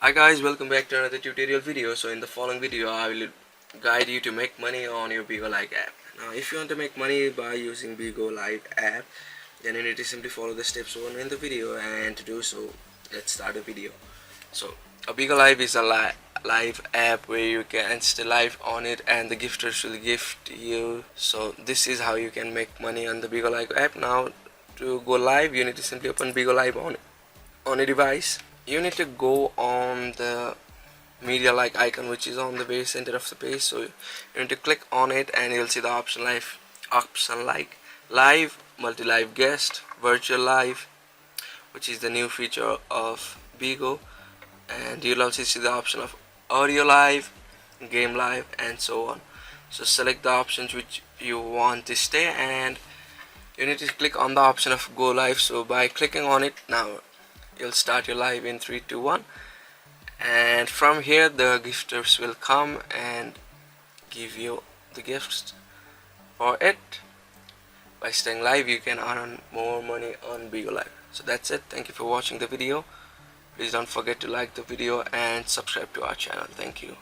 Hi guys, welcome back to another tutorial video. So in the following video I will guide you to make money on your Bigo Live app. Now if you want to make money by using Bigo Live app, then you need to simply follow the steps shown in the video, and to do so, let's start the video. So a Bigo Live is a live app where you can stay live on it and the gifters will gift you. So this is how you can make money on the Bigo Live app. Now to go live, you need to simply open Bigo Live on a device. You need to go on the media like icon which is on the very center of the page. So you need to click on it and you'll see the option like live, multi-live guest, virtual live, which is the new feature of Bigo, and you'll also see the option of audio live, game live, and so on. So select the options which you want to stay, and you need to click on the option of go live. So by clicking on it, now you'll start your live in 3 2 1, and from here the gifters will come and give you the gifts for it. By staying live you can earn more money on Bigo Live. So that's it. Thank you for watching the video. Please don't forget to like the video and subscribe to our channel. Thank you.